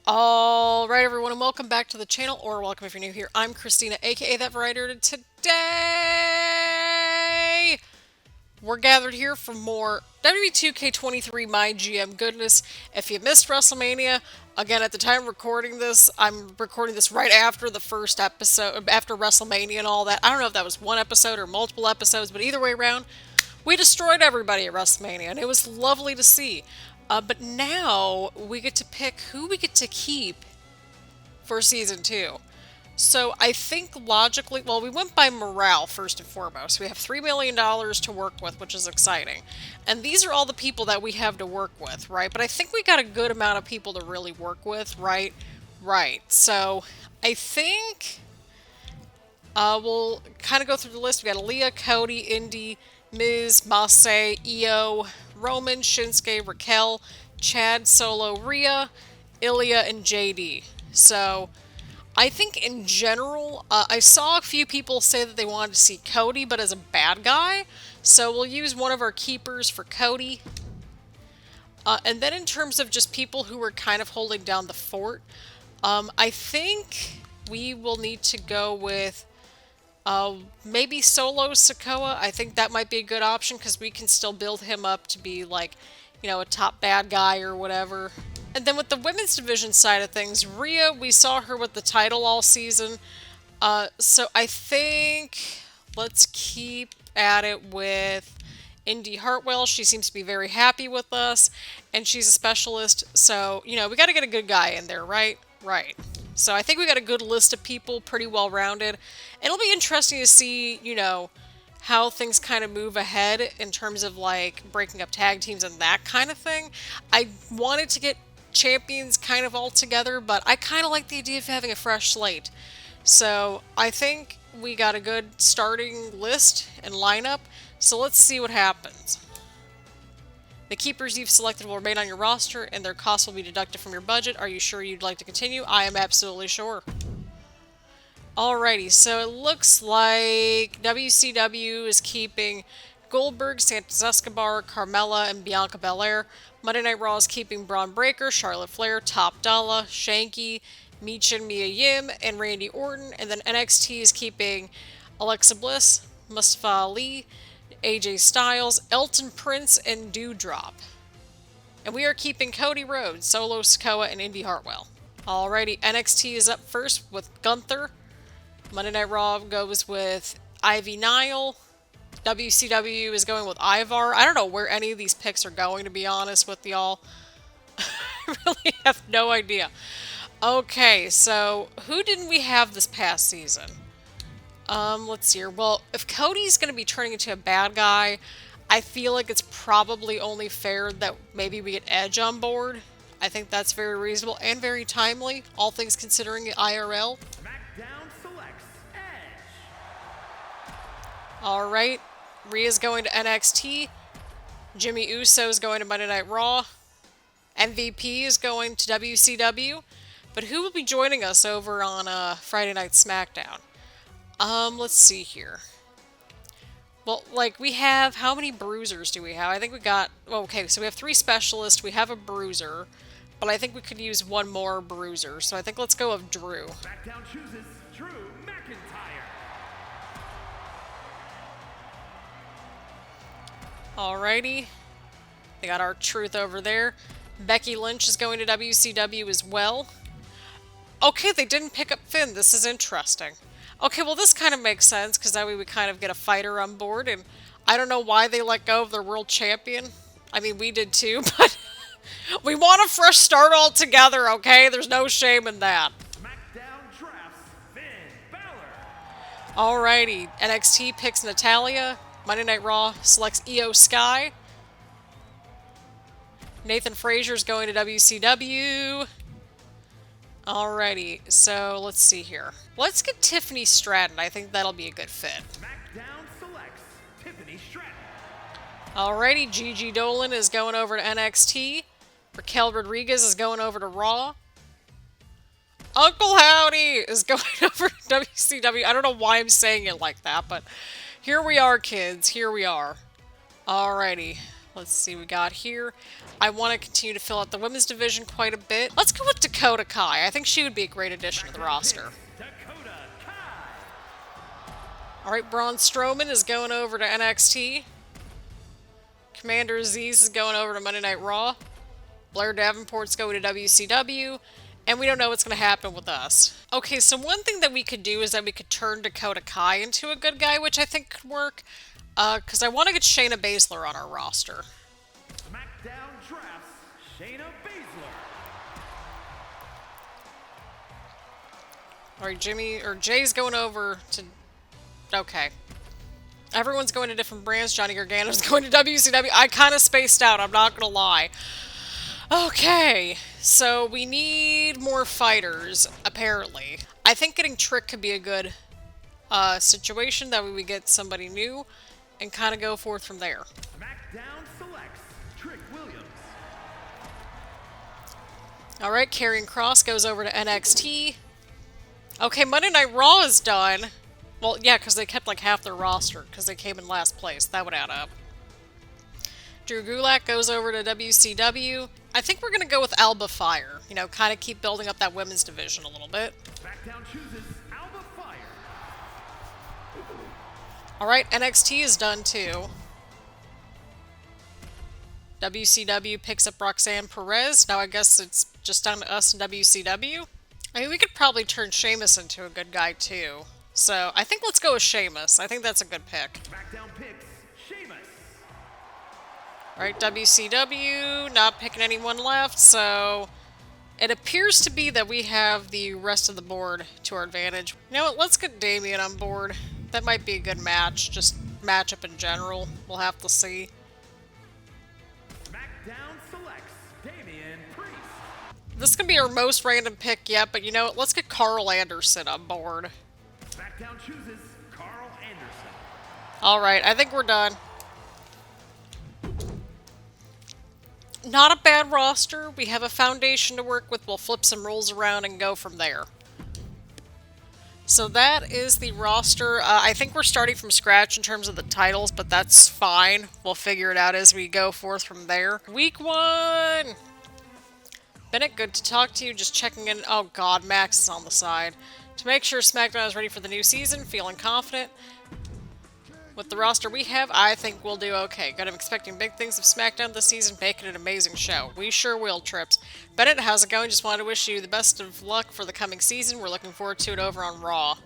Alright everyone, and welcome back to the channel, or welcome if you're new here. I'm Christina, aka That Variety, and today we're gathered here for more WWE 2K23 MyGM goodness. If you missed WrestleMania, again, at the time of recording this, I'm recording this right after the first episode, after WrestleMania and all that. I don't know if that was one episode or multiple episodes, but either way around, we destroyed everybody at WrestleMania, and it was lovely to see. But now we get to pick who we get to keep for season two. So I think logically, well, we went by morale first and foremost. We have $3 million to work with, which is exciting. And these are all the people that we have to work with, right? But I think we got a good amount of people to really work with, right? Right. So I think we'll kind of go through the list. We got Aaliyah, Cody, Indy, Miz, Massey, Io, Roman, Shinsuke, Raquel, Chad, Solo, Rhea, Ilya, and JD. So I think in general, I saw a few people say that they wanted to see Cody, but as a bad guy. So we'll use one of our keepers for Cody. And then in terms of just people who were kind of holding down the fort, I think we will need to go with maybe Solo Sikoa. I think that might be a good option because we can still build him up to be like, you know, a top bad guy or whatever. And then with the women's division side of things, Rhea, we saw her with the title all season. So I think let's keep at it with Indy Hartwell. She seems to be very happy with us, and she's a specialist. So, you know, we got to get a good guy in there, right? Right. So I think we got a good list of people, pretty well rounded. It'll be interesting to see, you know, how things kind of move ahead in terms of like breaking up tag teams and that kind of thing. I wanted to get champions kind of all together, but I kind of like the idea of having a fresh slate. So I think we got a good starting list and lineup. So let's see what happens. The keepers you've selected will remain on your roster, and their costs will be deducted from your budget. Are you sure you'd like to continue? I am absolutely sure. Alrighty, so it looks like WCW is keeping Goldberg, Santos Escobar, Carmella, and Bianca Belair. Monday Night Raw is keeping Braun Breaker, Charlotte Flair, Top Dollar, Shanky, Michin, Mia Yim, and Randy Orton. And then NXT is keeping Alexa Bliss, Mustafa Ali, AJ Styles, Elton Prince, and Dewdrop. And we are keeping Cody Rhodes, Solo Sikoa, and Indy Hartwell. Alrighty, NXT is up first with Gunther. Monday Night Raw goes with Ivy Nile. WCW is going with Ivar. I don't know where any of these picks are going, to be honest with y'all. I really have no idea. Okay, so who didn't we have this past season? Let's see here. Well, if Cody's going to be turning into a bad guy, I feel like it's probably only fair that maybe we get Edge on board. I think that's very reasonable and very timely, all things considering the IRL. Smackdown selects Edge. Alright, Rhea's going to NXT. Jimmy Uso is going to Monday Night Raw. MVP is going to WCW. But who will be joining us over on Friday Night Smackdown? Let's see here. Well, like, we have, how many bruisers do we have? I think we got, well, okay, so we have 3 specialists, we have a bruiser, but I think we could use one more bruiser, so I think let's go with Drew. Smackdown chooses Drew McIntyre. Alrighty. They got our truth over there. Becky Lynch is going to WCW as well. Okay, they didn't pick up Finn. This is interesting. Okay, well, this kind of makes sense, because that way we kind of get a fighter on board, and I don't know why they let go of their world champion. I mean, we did too, but we want a fresh start altogether, okay? There's no shame in that. Smackdown drafts Finn Balor. Alrighty, NXT picks Natalya. Monday Night Raw selects Io Sky. Nathan Frazier's going to WCW. Alrighty, so let's see here. Let's get Tiffany Stratton. I think that'll be a good fit. Smackdown selects Tiffany Stratton. Alrighty, Gigi Dolan is going over to NXT. Raquel Rodriguez is going over to Raw. Uncle Howdy is going over to WCW. I don't know why I'm saying it like that, but here we are, kids. Here we are. Alrighty. Let's see what we got here. I want to continue to fill out the women's division quite a bit. Let's go with Dakota Kai. I think she would be a great addition to the roster. Dakota Kai. Alright, Braun Strowman is going over to NXT. Commander Aziz is going over to Monday Night Raw. Blair Davenport's going to WCW. And we don't know what's going to happen with us. Okay, so one thing that we could do is that we could turn Dakota Kai into a good guy, which I think could work. Because I want to get Shayna Baszler on our roster. Smackdown drafts Shayna Baszler. Alright, Jay's going over to... Okay. Everyone's going to different brands. Johnny Gargano's going to WCW. I kind of spaced out, I'm not going to lie. Okay, so we need more fighters, apparently. I think getting Trick could be a good situation. That way we get somebody new and kind of go forth from there. Smackdown selects Trick Williams. Alright, Karrion Kross goes over to NXT. Okay, Monday Night Raw is done. Well, yeah, because they kept like half their roster because they came in last place. That would add up. Drew Gulak goes over to WCW. I think we're going to go with Alba Fire. You know, kind of keep building up that women's division a little bit. SmackDown chooses Alba Fire. Alright, NXT is done too. WCW picks up Roxanne Perez. Now I guess it's just down to us and WCW. I mean, we could probably turn Sheamus into a good guy too. So, I think let's go with Sheamus. I think that's a good pick. SmackDown picks Sheamus. Alright, WCW, not picking anyone left, so... It appears to be that we have the rest of the board to our advantage. You know what, let's get Damien on board. That might be a good match, just matchup in general. We'll have to see. SmackDown selects Damian Priest. This is going to be our most random pick yet, but you know what, let's get Carl Anderson on board. SmackDown chooses Carl Anderson. Alright, I think we're done. Not a bad roster. We have a foundation to work with. We'll flip some rolls around and go from there. So that is the roster. I think we're starting from scratch in terms of the titles, but that's fine. We'll figure it out as we go forth from there. Week 1! Bennett, good to talk to you. Just checking in. Oh god, Max is on the side. To make sure SmackDown is ready for the new season, feeling confident. With the roster we have, I think we'll do okay. Good, I'm expecting big things of SmackDown this season, making it an amazing show. We sure will, Trips. Bennett, how's it going? Just wanted to wish you the best of luck for the coming season. We're looking forward to it over on Raw.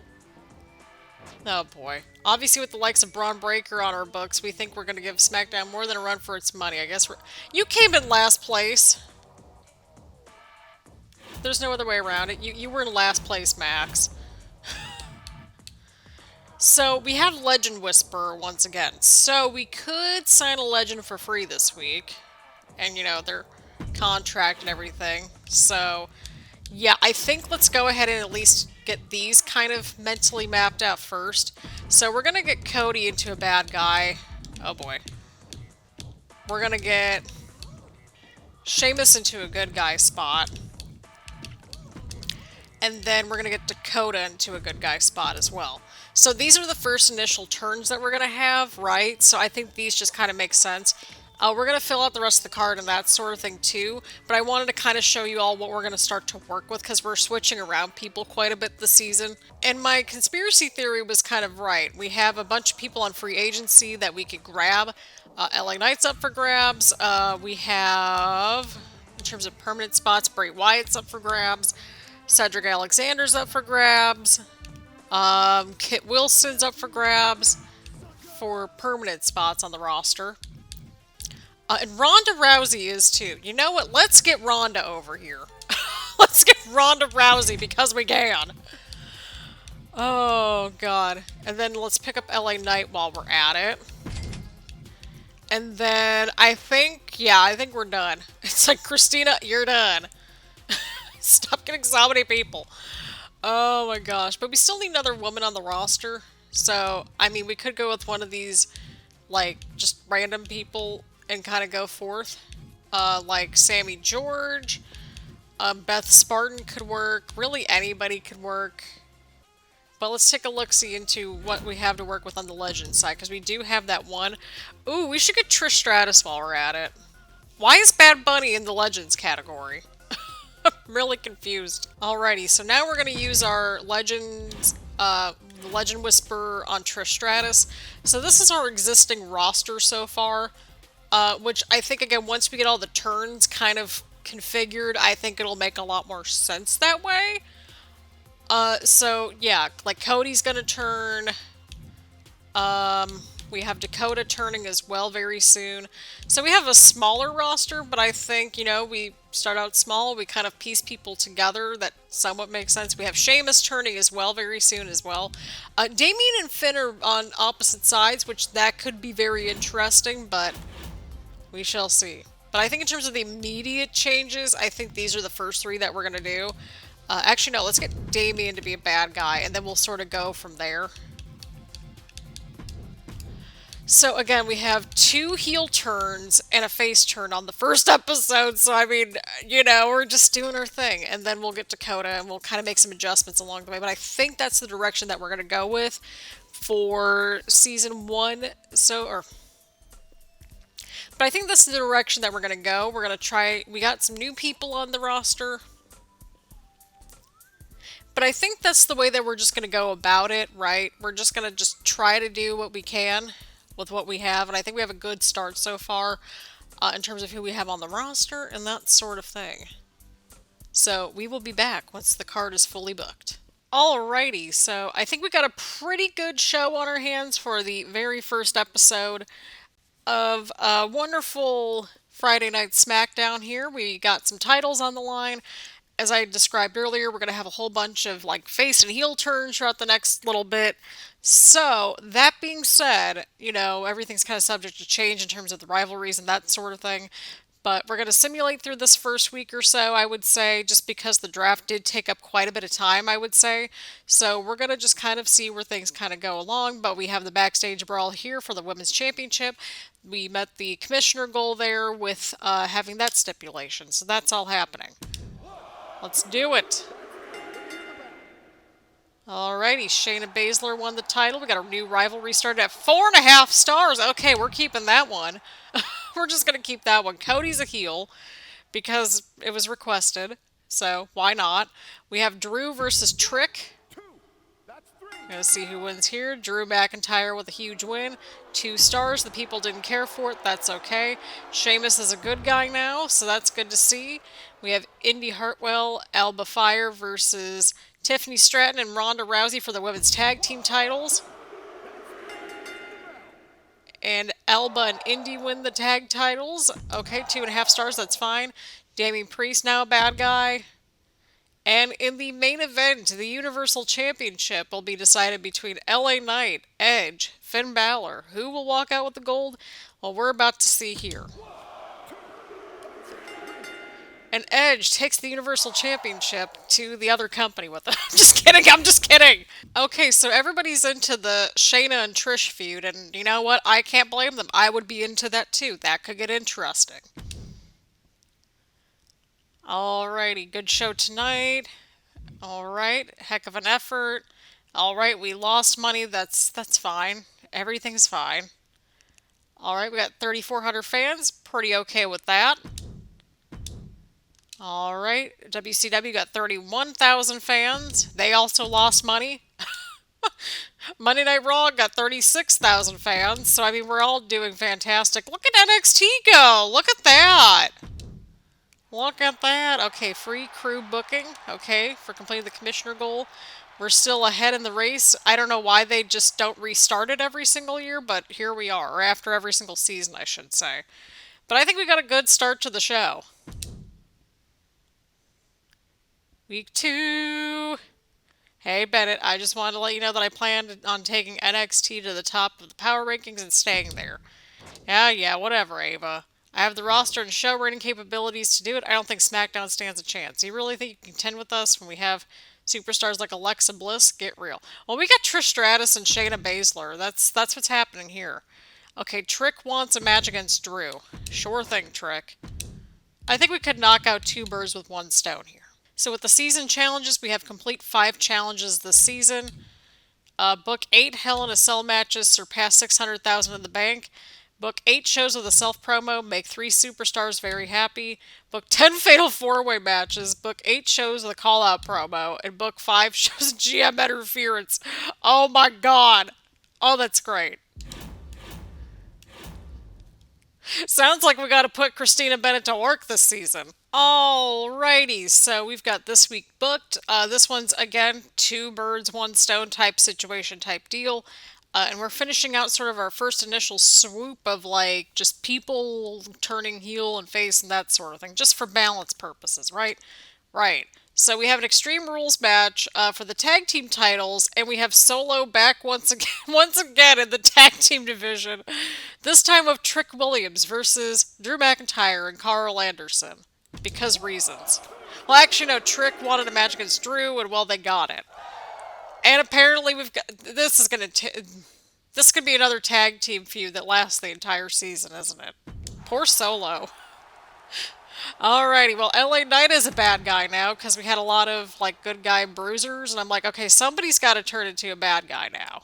Oh boy. Obviously with the likes of Braun Breaker on our books, we think we're going to give SmackDown more than a run for its money. I guess you came in last place. There's no other way around it. You were in last place, Max. So, we have Legend Whisperer once again. So, we could sign a Legend for free this week. And, you know, their contract and everything. So, yeah, I think let's go ahead and at least get these kind of mentally mapped out first. So, we're going to get Cody into a bad guy. Oh, boy. We're going to get Sheamus into a good guy spot. And then we're going to get Dakota into a good guy spot as well. So these are the first initial turns that we're going to have, right? So I think these just kind of make sense. We're going to fill out the rest of the card and that sort of thing too. But I wanted to kind of show you all what we're going to start to work with because we're switching around people quite a bit this season. And my conspiracy theory was kind of right. We have a bunch of people on free agency that we could grab. LA Knight's up for grabs. We have, in terms of permanent spots, Bray Wyatt's up for grabs. Cedric Alexander's up for grabs. Kit Wilson's up for grabs for permanent spots on the roster. And Ronda Rousey is too. You know what? Let's get Ronda over here. Let's get Ronda Rousey because we can. Oh, God. And then let's pick up LA Knight while we're at it. And then I think we're done. It's like, Christina, you're done. Stop getting so many people. Oh my gosh. But we still need another woman on the roster. So, I mean, we could go with one of these, like, just random people and kind of go forth. Like Sammy George. Beth Spartan could work. Really anybody could work. But let's take a look-see into what we have to work with on the Legends side, because we do have that one. Ooh, we should get Trish Stratus while we're at it. Why is Bad Bunny in the Legends category? I'm really confused. Alrighty, so now we're going to use our Legends, the Legend Whisperer on Trish Stratus. So this is our existing roster so far, which I think, again, once we get all the turns kind of configured, I think it'll make a lot more sense that way. So yeah, like Cody's gonna turn. We have Dakota turning as well very soon. So we have a smaller roster, but I think, you know, we start out small, we kind of piece people together that somewhat makes sense. We have Sheamus turning as well very soon as well. Damien and Finn are on opposite sides, which that could be very interesting, but we shall see. But I think in terms of the immediate changes, I think these are the first three that we're going to do. Actually, no, let's get Damien to be a bad guy, and then we'll sort of go from there. So again, we have 2 heel turns and a face turn on the first episode, so I mean, you know, we're just doing our thing. And then we'll get Dakota, and we'll kind of make some adjustments along the way. But I think that's the direction that we're going to go with for Season 1. But I think this is the direction that we're going to go. We're going to try... We got some new people on the roster. But I think that's the way that we're just going to go about it, right? We're just going to just try to do what we can with what we have. And I think we have a good start so far in terms of who we have on the roster and that sort of thing. So we will be back once the card is fully booked. Alrighty, so I think we got a pretty good show on our hands for the very first episode of a wonderful Friday Night Smackdown here. We got some titles on the line. As I described earlier, we're going to have a whole bunch of like face and heel turns throughout the next little bit. So, that being said, you know, everything's kind of subject to change in terms of the rivalries and that sort of thing. But we're going to simulate through this first week or so, I would say, just because the draft did take up quite a bit of time, I would say. So we're going to just kind of see where things kind of go along. But we have the backstage brawl here for the Women's Championship. We met the commissioner goal there with having that stipulation. So that's all happening. Let's do it. Alrighty, Shayna Baszler won the title. We got a new rivalry started at 4.5 stars. Okay, we're keeping that one. We're just going to keep that one. Cody's a heel because it was requested, so why not? We have Drew versus Trick. Gonna see who wins here. Drew McIntyre with a huge win. 2 stars. The people didn't care for it. That's okay. Sheamus is a good guy now, so that's good to see. We have Indy Hartwell, Alba Fire versus Tiffany Stratton and Ronda Rousey for the women's tag team titles. And Alba and Indy win the tag titles. Okay, 2.5 stars. That's fine. Damian Priest now a bad guy. And in the main event, the Universal Championship will be decided between LA Knight, Edge, Finn Balor. Who will walk out with the gold? Well, we're about to see here. And Edge takes the Universal Championship to the other company with it. I'm just kidding, I'm just kidding. Okay, so everybody's into the Shayna and Trish feud, and you know what? I can't blame them. I would be into that too. That could get interesting. Alrighty, good show tonight. Alright, heck of an effort. Alright, we lost money. That's fine. Everything's fine. Alright, we got 3,400 fans. Pretty okay with that. Alright, WCW got 31,000 fans. They also lost money. Monday Night Raw got 36,000 fans. So, I mean, we're all doing fantastic. Look at NXT go! Look at that! Look at that. Okay, free crew booking. Okay, for completing the commissioner goal. We're still ahead in the race. I don't know why they just don't restart it every single year, but here we are. Or after every single season, I should say. But I think we got a good start to the show. Week 2. Hey, Bennett, I just wanted to let you know that I planned on taking NXT to the top of the power rankings and staying there. Yeah, whatever, Ava. I have the roster and show running capabilities to do it. I don't think SmackDown stands a chance. You really think you can contend with us when we have superstars like Alexa Bliss? Get real. Well, we got Trish Stratus and Shayna Baszler. That's what's happening here. Okay, Trick wants a match against Drew. Sure thing, Trick. I think we could knock out 2 birds with 1 stone here. So with the season challenges, we have complete 5 challenges this season. Book 8 Hell in a Cell matches surpass 600,000 in the bank. Book 8 shows with a self promo make 3 superstars very happy. Book 10 Fatal 4-Way matches. Book 8 shows with a call out promo. And Book 5 shows GM interference. Oh my god. Oh, that's great. Sounds like we got to put Christina Bennett to work this season. Alrighty, so we've got this week booked. This one's again 2 birds, 1 stone type situation type deal. And we're finishing out sort of our first initial swoop of like just people turning heel and face and that sort of thing, just for balance purposes, right? Right. So we have an Extreme Rules match for the tag team titles, and we have Solo back once again, once again in the tag team division. This time with Trick Williams versus Drew McIntyre and Carl Anderson, because reasons. Well, actually, no. Trick wanted a match against Drew, and well, they got it. And apparently, we've got this could be another tag team feud that lasts the entire season, isn't it? Poor Solo. Alrighty, well, LA Knight is a bad guy now because we had a lot of like good guy bruisers, and I'm like, okay, somebody's got to turn into a bad guy now.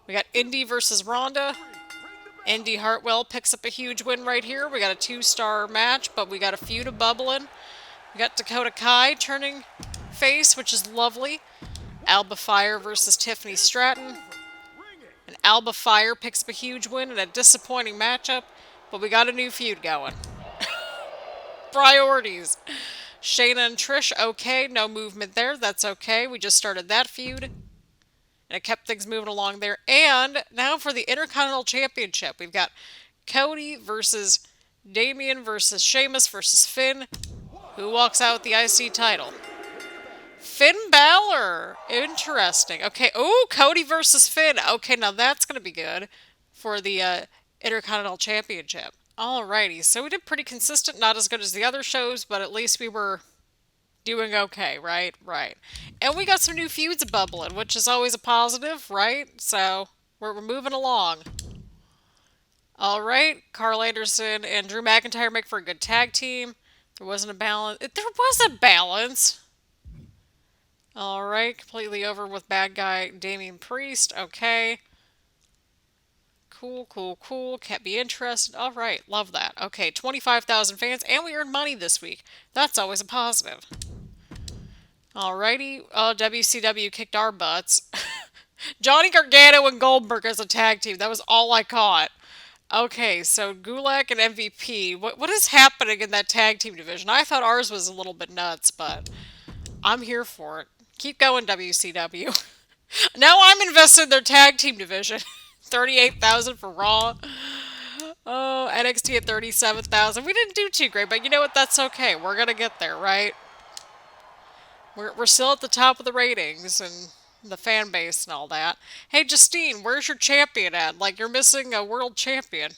We got Indy versus Ronda. Indy Hartwell picks up a huge win right here. We got a 2-star match, but we got a feud of bubbling. We got Dakota Kai turning face, which is lovely. Alba Fire versus Tiffany Stratton. And Alba Fire picks up a huge win in a disappointing matchup, but we got a new feud going. Priorities. Shayna and Trish, okay, no movement there. That's okay. We just started that feud. And it kept things moving along there. And now for the Intercontinental Championship. We've got Cody versus Damian versus Sheamus versus Finn. Who walks out with the IC title? Finn Balor. Interesting. Okay, oh, Cody versus Finn. Okay, now that's going to be good for the Intercontinental Championship. Alrighty, so we did pretty consistent, not as good as the other shows, but at least we were doing okay, right? Right. And we got some new feuds bubbling, which is always a positive, right? So, we're moving along. Alright, Carl Anderson and Drew McIntyre make for a good tag team. There wasn't a balance. There was a balance! Alright, completely over with bad guy Damian Priest. Okay. Cool, cool, cool. Can't be interested. All right, love that. Okay, 25,000 fans, and we earned money this week. That's always a positive. Alrighty, WCW kicked our butts. Johnny Gargano and Goldberg as a tag team. That was all I caught. Okay, so Gulak and MVP. What is happening in that tag team division? I thought ours was a little bit nuts, but I'm here for it. Keep going, WCW. Now I'm invested in their tag team division. 38,000 for Raw. Oh, NXT at 37,000. We didn't do too great, but you know what? That's okay. We're gonna get there, right? We're still at the top of the ratings and the fan base and all that. Hey, Justine, where's your champion at? Like, you're missing a world champion.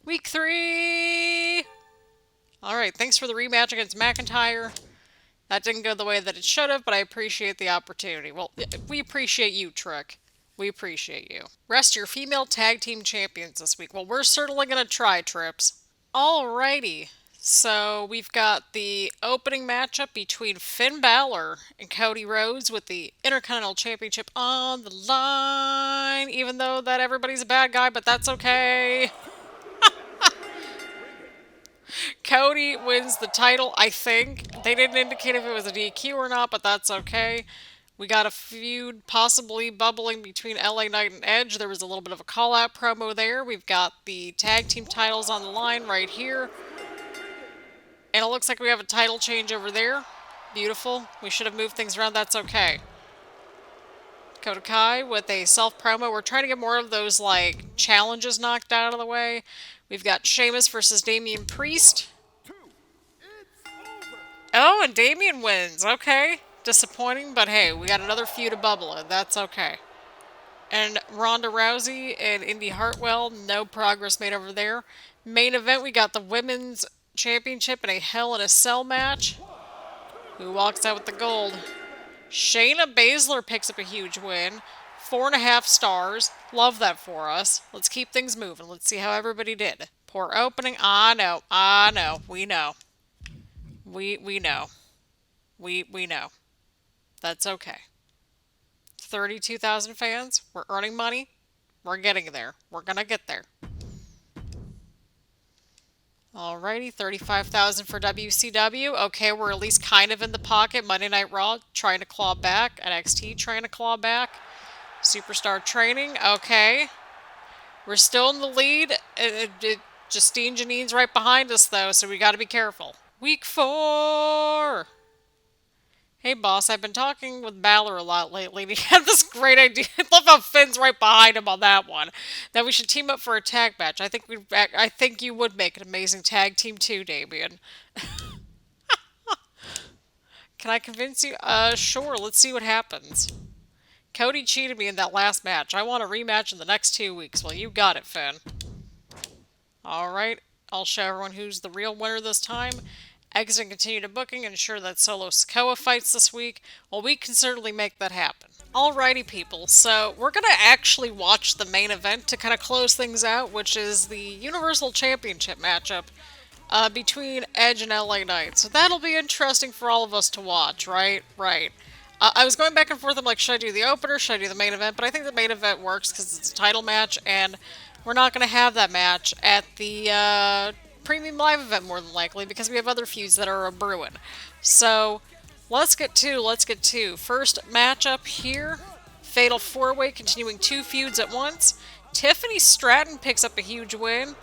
Week 3! Alright, thanks for the rematch against McIntyre. That didn't go the way that it should have, but I appreciate the opportunity. Well, we appreciate you, Trick. We appreciate you. Rest your female tag team champions this week. Well, we're certainly going to try, Trips. Alrighty. So we've got the opening matchup between Finn Balor and Cody Rhodes with the Intercontinental Championship on the line. Even though that everybody's a bad guy, but that's okay. Cody wins the title, I think. They didn't indicate if it was a DQ or not, but that's okay. We got a feud possibly bubbling between LA Knight and Edge. There was a little bit of a call-out promo there. We've got the tag team titles on the line right here. And it looks like we have a title change over there. Beautiful. We should have moved things around. That's okay. Dakota Kai with a self-promo. We're trying to get more of those, like, challenges knocked out of the way. We've got Sheamus versus Damian Priest. Oh, and Damian wins. Okay. Disappointing, but hey, we got another feud of bubbling. That's okay. And Ronda Rousey and Indy Hartwell, no progress made over there. Main event, we got the Women's Championship in a Hell in a Cell match. Who walks out with the gold? Shayna Baszler picks up a huge win. 4.5 stars. Love that for us. Let's keep things moving. Let's see how everybody did. Poor opening. I know. We know. We know. We know. That's okay. 32,000 fans. We're earning money. We're getting there. We're gonna get there. Alrighty, 35,000 for WCW. Okay, we're at least kind of in the pocket. Monday Night Raw trying to claw back. NXT trying to claw back. Superstar Training. Okay. We're still in the lead. Justine Janine's right behind us, though, so we gotta be careful. Week 4! Hey, boss, I've been talking with Balor a lot lately, and he had this great idea. I love how Finn's right behind him on that one. That we should team up for a tag match. I think you would make an amazing tag team too, Damien. Can I convince you? Sure. Let's see what happens. Cody cheated me in that last match. I want a rematch in the next 2 weeks. Well, you got it, Finn. Alright, I'll show everyone who's the real winner this time. Exit and continue to booking, ensure that Solo Sikoa fights this week. Well, we can certainly make that happen. Alrighty, people, so we're going to actually watch the main event to kind of close things out, which is the Universal Championship matchup between Edge and LA Knight. So that'll be interesting for all of us to watch, right? Right. I was going back and forth, I'm like, should I do the opener, should I do the main event? But I think the main event works because it's a title match, and we're not going to have that match at the Premium Live event, more than likely, because we have other feuds that are brewing. So, let's get to. First matchup here, Fatal 4-Way, continuing 2 feuds at once. Tiffany Stratton picks up a huge win.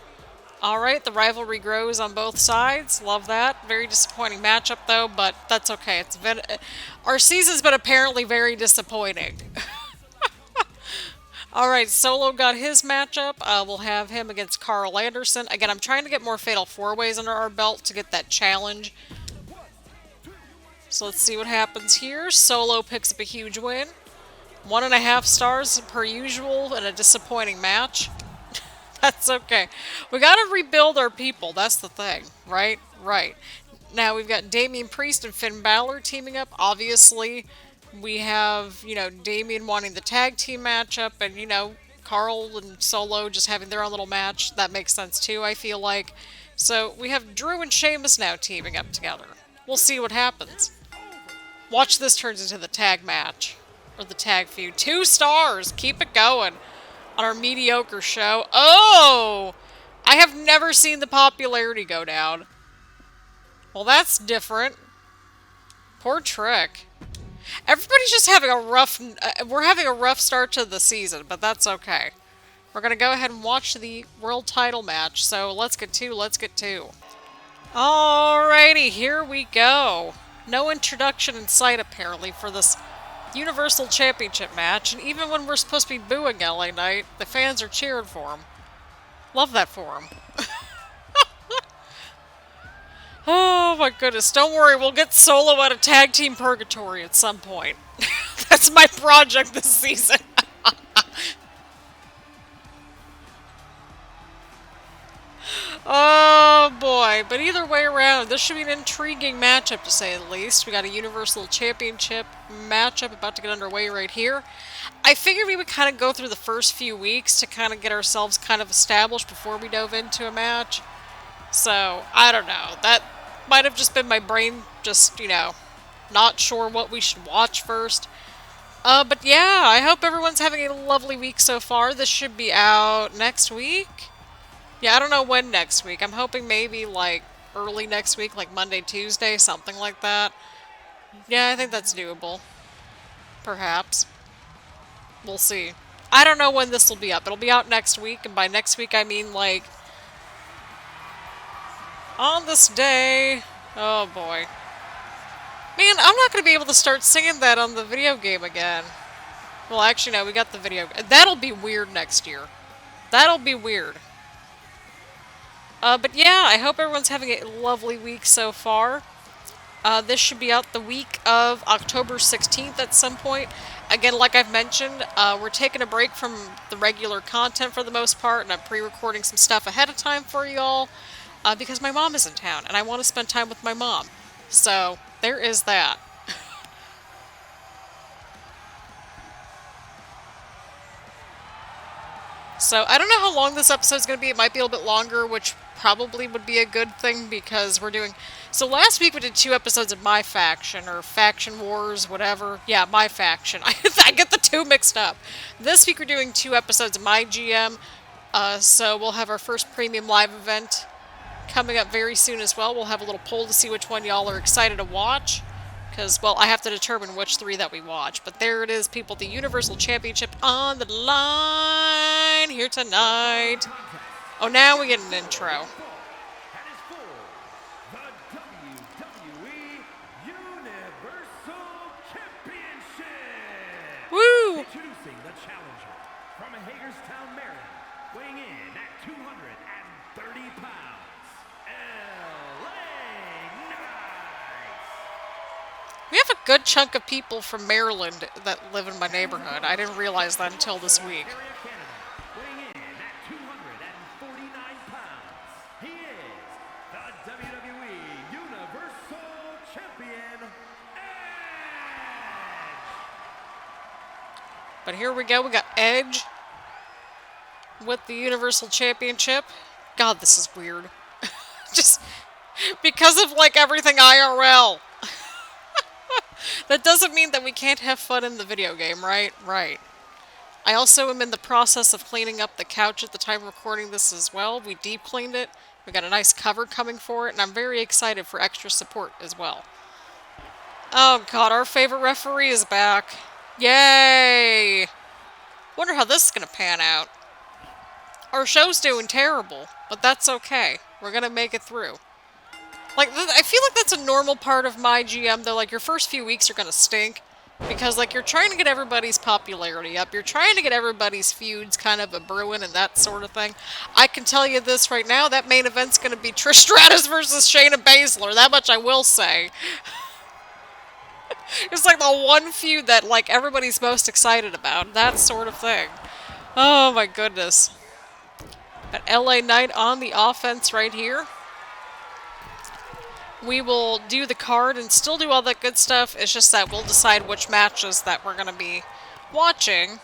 Alright, the rivalry grows on both sides. Love that. Very disappointing matchup, though, but that's okay. Our season's been apparently very disappointing. Alright, Solo got his matchup. We'll have him against Carl Anderson. Again, I'm trying to get more Fatal 4-Ways under our belt to get that challenge. So let's see what happens here. Solo picks up a huge win. 1.5 stars per usual in a disappointing match. That's okay. We gotta rebuild our people, that's the thing. Right? Right. Now we've got Damian Priest and Finn Balor teaming up. Obviously, we have, Damian wanting the tag team matchup, and, Carl and Solo just having their own little match. That makes sense too, I feel like. So we have Drew and Sheamus now teaming up together. We'll see what happens. Watch this turns into the tag match. Or the tag feud. 2 stars! Keep it going. On our mediocre show. Oh! I have never seen the popularity go down. Well, that's different. Poor Trick. Everybody's just having a rough... we're having a rough start to the season, but that's okay. We're gonna go ahead and watch the world title match, so let's get to. Alrighty, here we go. No introduction in sight, apparently, for this Universal Championship match, and even when we're supposed to be booing LA Knight, the fans are cheering for him. Love that for him. Oh my goodness, don't worry, we'll get Solo out of Tag Team Purgatory at some point. That's my project this season. Oh boy, but either way around, this should be an intriguing matchup to say the least. We got a Universal Championship matchup about to get underway right here. I figured we would kind of go through the first few weeks to kind of get ourselves kind of established before we dove into a match. So, I don't know. That might have just been my brain just, not sure what we should watch first. But yeah, I hope everyone's having a lovely week so far. This should be out next week. Yeah, I don't know when next week. I'm hoping maybe, early next week, like Monday, Tuesday, something like that. Yeah, I think that's doable. Perhaps. We'll see. I don't know when this will be up. It'll be out next week, and by next week I mean, on this day. Oh, boy. Man, I'm not going to be able to start singing that on the video game again. Well, actually, no, we got the video. That'll be weird next year. That'll be weird. But yeah, I hope everyone's having a lovely week so far. This should be out the week of October 16th at some point. Again, like I've mentioned, we're taking a break from the regular content for the most part, and I'm pre-recording some stuff ahead of time for y'all, because my mom is in town, and I want to spend time with my mom. So, there is that. So I don't know how long this episode's going to be. It might be a little bit longer, which probably would be a good thing because we're doing... So last week we did 2 episodes of My Faction, or Faction Wars, whatever. Yeah, My Faction. I get the 2 mixed up. This week we're doing 2 episodes of MyGM. So we'll have our first premium live event coming up very soon as well. We'll have a little poll to see which one y'all are excited to watch. Because, well, I have to determine which 3 that we watch. But there it is, people. The Universal Championship on the line here tonight. Oh, now we get an intro. And is for the WWE Universal Championship. Woo! Introducing the challenger from Hagerstown, Maryland, weighing in at 230 pounds, LA Knight. We have a good chunk of people from Maryland that live in my neighborhood. I didn't realize that until this week. Area Canada, weighing in at 249 pounds, he is the WWE Universal Champion, Edge. But here we go. We got Edge with the Universal Championship. God, this is weird. Just because of, like, everything IRL. That doesn't mean that we can't have fun in the video game, right? Right. I also am in the process of cleaning up the couch at the time of recording this as well. We deep cleaned it. We got a nice cover coming for it, and I'm very excited for extra support as well. Oh god, our favorite referee is back. Yay! Wonder how this is going to pan out. Our show's doing terrible, but that's okay. We're going to make it through. Like, I feel like that's a normal part of MyGM, though. Like, your first few weeks are going to stink. Because, like, you're trying to get everybody's popularity up. You're trying to get everybody's feuds kind of a-brewing and that sort of thing. I can tell you this right now. That main event's going to be Trish Stratus versus Shayna Baszler. That much I will say. It's like the one feud that, like, everybody's most excited about. That sort of thing. Oh, my goodness. But LA Knight on the offense right here. We will do the card and still do all that good stuff. It's just that we'll decide which matches that we're going to be watching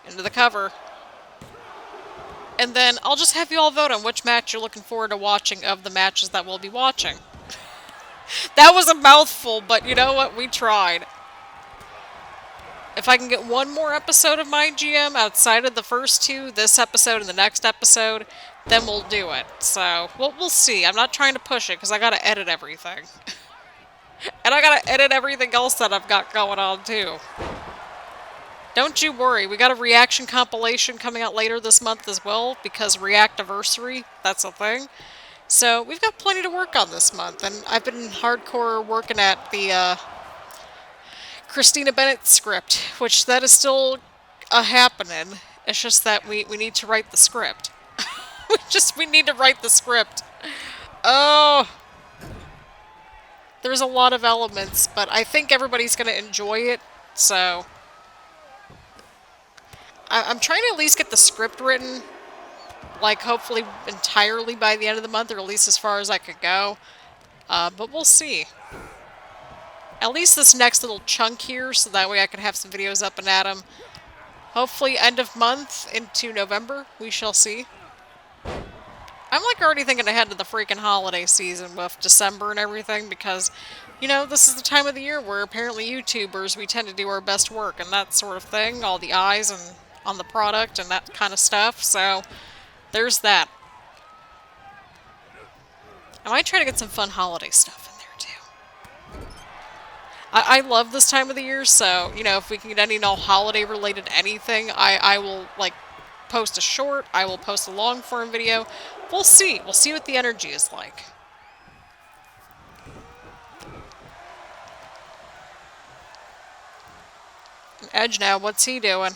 into the cover. And then I'll just have you all vote on which match you're looking forward to watching of the matches that we'll be watching. That was a mouthful, but you know what? We tried. If I can get one more episode of MyGM outside of the first 2, this episode and the next episode, then we'll do it. So, we'll see. I'm not trying to push it, because I gotta edit everything. And I gotta edit everything else that I've got going on, too. Don't you worry. We got a reaction compilation coming out later this month as well, because Reactiversary, that's a thing. So, we've got plenty to work on this month, and I've been hardcore working at the, Christina Bennett script, which that is still happening. It's just that we need to write the script. we need to write the script. Oh, there's a lot of elements, but I think everybody's going to enjoy it, so I'm trying to at least get the script written, like, hopefully entirely by the end of the month, or at least as far as I could go, but we'll see. At least this next little chunk here, so that way I can have some videos up and at them. Hopefully end of month into November, we shall see. I'm like already thinking ahead to the freaking holiday season with December and everything, because, you know, this is the time of the year where apparently YouTubers, we tend to do our best work and that sort of thing. All the eyes and on the product and that kind of stuff, so there's that. I might try to get some fun holiday stuff in there too. I love this time of the year, so, you know, if we can get any and all holiday-related anything, I will, like, post a short, I will post a long-form video. We'll see. We'll see what the energy is like. And Edge now, what's he doing?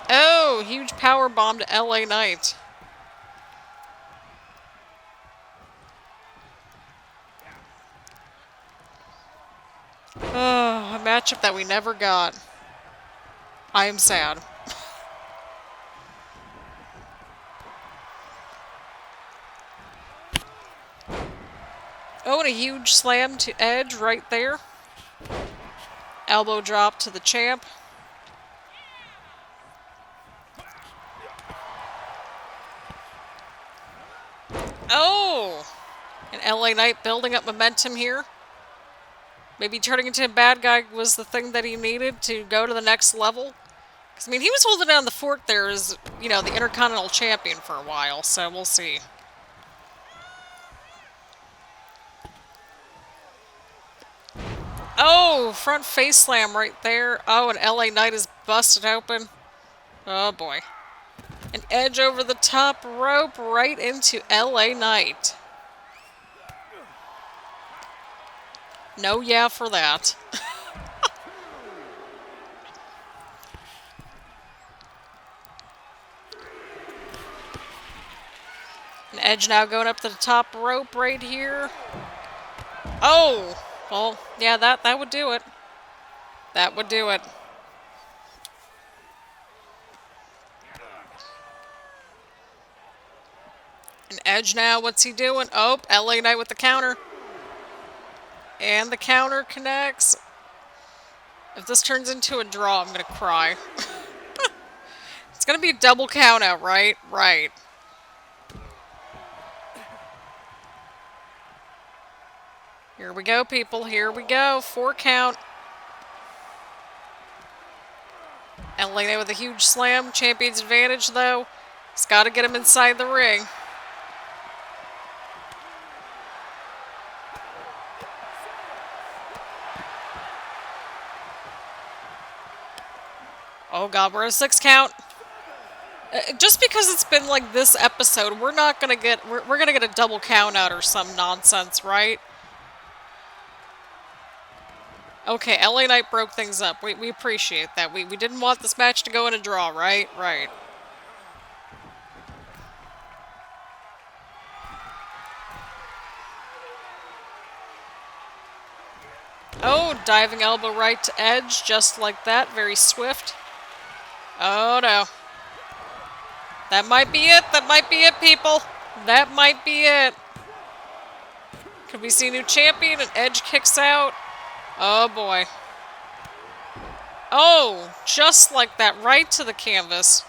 Oh, huge power bomb to LA Knight. Oh, a matchup that we never got. I am sad. Oh, and a huge slam to Edge right there. Elbow drop to the champ. Oh! And LA Knight building up momentum here. Maybe turning into a bad guy was the thing that he needed to go to the next level. Because, I mean, he was holding down the fort there as, you know, the Intercontinental Champion for a while, so we'll see. Oh, front face slam right there. Oh, and LA Knight is busted open. Oh, boy. An edge over the top rope right into LA Knight. No yeah for that. An edge now going up to the top rope right here. Oh! Well, yeah, that would do it. That would do it. An edge now, what's he doing? Oh, LA Knight with the counter. And the counter connects. If this turns into a draw, I'm gonna cry. It's gonna be a double count out, right? Right. Here we go, people. Here we go. 4 count. LA Knight with a huge slam. Champion's advantage, though. He's got to get him inside the ring. Oh, God. We're at a 6 count. Just because it's been like this episode, we're not going to get... We're going to get a double count out or some nonsense, right? Okay, LA Knight broke things up. We appreciate that. We didn't want this match to go in a draw, right? Right. Oh, diving elbow right to edge, just like that. Very swift. Oh, no. That might be it. That might be it, people. That might be it. Could we see a new champion? And Edge kicks out. Oh, boy. Oh, just like that, right to the canvas.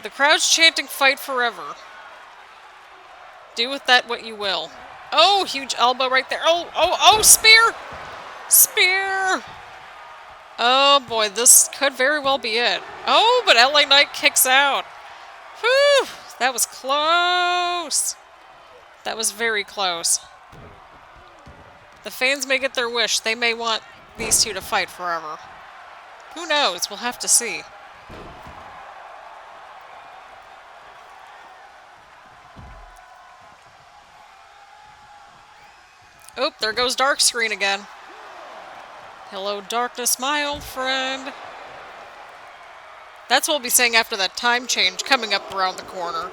The crowd's chanting "Fight Forever." Do with that what you will. Oh, huge elbow right there. Oh, spear! Spear! Oh, boy, this could very well be it. Oh, but LA Knight kicks out. Whew, that was close. That was very close. The fans may get their wish. They may want these two to fight forever. Who knows? We'll have to see. Oh, there goes Dark Screen again. Hello, darkness, my old friend. That's what we'll be saying after that time change coming up around the corner.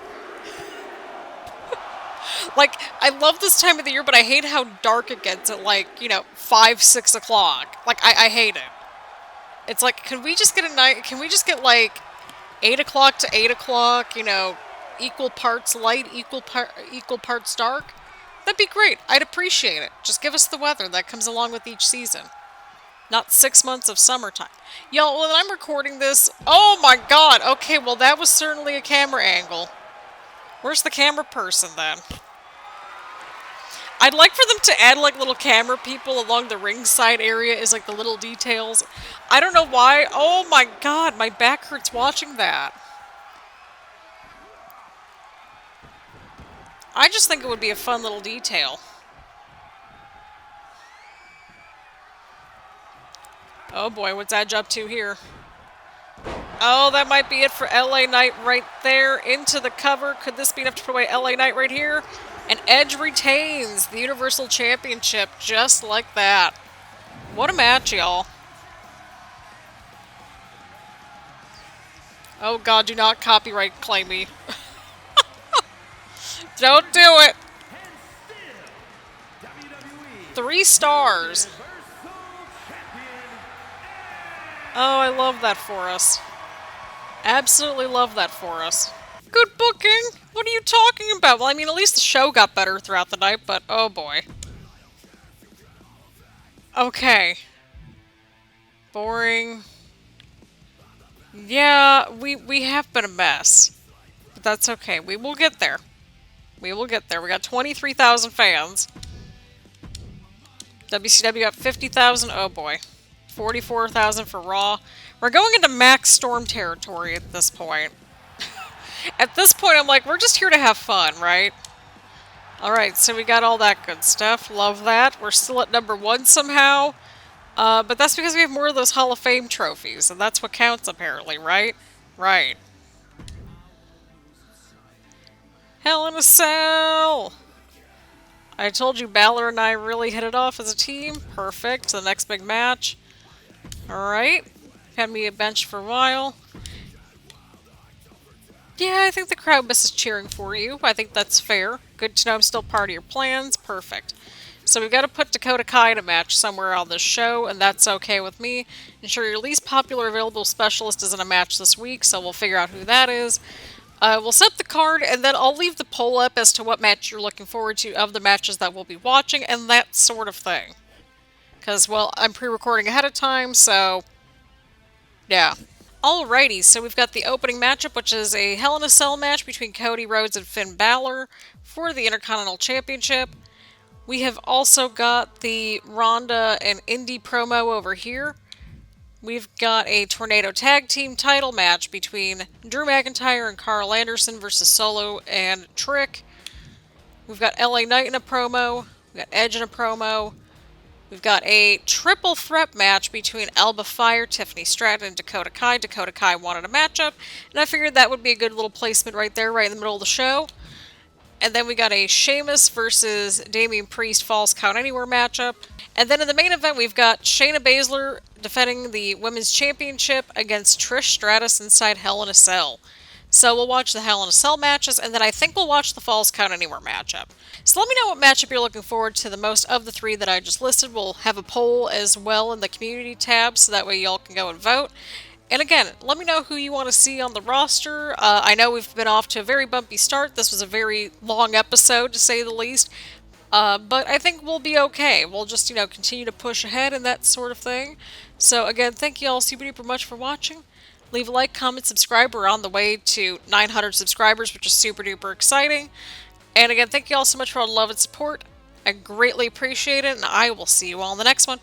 Like, I love this time of the year, but I hate how dark it gets at, like, you know, 5, 6 o'clock. Like, I hate it. It's like, can we just get a night? Can we just get, like, 8 o'clock to 8 o'clock, you know, equal parts light, equal parts dark? That'd be great. I'd appreciate it. Just give us the weather that comes along with each season. Not 6 months of summertime. Y'all, when I'm recording this... Oh, my God! Okay, well, that was certainly a camera angle. Where's the camera person, then? I'd like for them to add, like, little camera people along the ringside area as, like, the little details. I don't know why. Oh, my God. My back hurts watching that. I just think it would be a fun little detail. Oh, boy. What's Edge up to here? Oh, that might be it for LA Knight right there. Into the cover. Could this be enough to put away LA Knight right here? And Edge retains the Universal Championship just like that. What a match, y'all. Oh, God, do not copyright claim me. Don't do it. 3 stars. Oh, I love that for us. Absolutely love that for us. Good booking. What are you talking about? Well, I mean, at least the show got better throughout the night, but oh boy. Okay. Boring. Yeah, we have been a mess. But that's okay. We will get there. We will get there. We got 23,000 fans. WCW at 50,000. Oh boy. 44,000 for Raw. We're going into Max Storm territory at this point. At this point, I'm like, we're just here to have fun, right? Alright, so we got all that good stuff. Love that. We're still at #1 somehow. But that's because we have more of those Hall of Fame trophies, and that's what counts apparently, right? Right. Hell in a Cell! I told you Balor and I really hit it off as a team. Perfect. The next big match. Alright. Had me a bench for a while. Yeah, I think the crowd misses cheering for you. I think that's fair. Good to know I'm still part of your plans. Perfect. So we've got to put Dakota Kai in a match somewhere on this show, and that's okay with me. Ensure your least popular available specialist is in a match this week, so we'll figure out who that is. We'll set the card, and then I'll leave the poll up as to what match you're looking forward to of the matches that we'll be watching, and that sort of thing. Because, well, I'm pre-recording ahead of time, so yeah. Alrighty, so we've got the opening matchup, which is a Hell in a Cell match between Cody Rhodes and Finn Balor for the Intercontinental Championship. We have also got the Ronda and Indy promo over here. We've got a Tornado Tag Team title match between Drew McIntyre and Carl Anderson versus Solo and Trick. We've got LA Knight in a promo. We've got Edge in a promo. We've got a triple threat match between Alba Fire, Tiffany Stratton, and Dakota Kai. Dakota Kai wanted a matchup, and I figured that would be a good little placement right there, right in the middle of the show. And then we got a Sheamus versus Damian Priest Falls Count Anywhere matchup. And then in the main event, we've got Shayna Baszler defending the Women's Championship against Trish Stratus inside Hell in a Cell. So we'll watch the Hell in a Cell matches, and then I think we'll watch the Falls Count Anywhere matchup. So let me know what matchup you're looking forward to the most of the three that I just listed. We'll have a poll as well in the community tab, so that way y'all can go and vote. And again, let me know who you want to see on the roster. I know we've been off to a very bumpy start. This was a very long episode, to say the least. But I think we'll be okay. We'll just, continue to push ahead and that sort of thing. So again, thank you all super duper much for watching. Leave a like, comment, subscribe. We're on the way to 900 subscribers, which is super duper exciting. And again, thank you all so much for all the love and support. I greatly appreciate it, and I will see you all in the next one.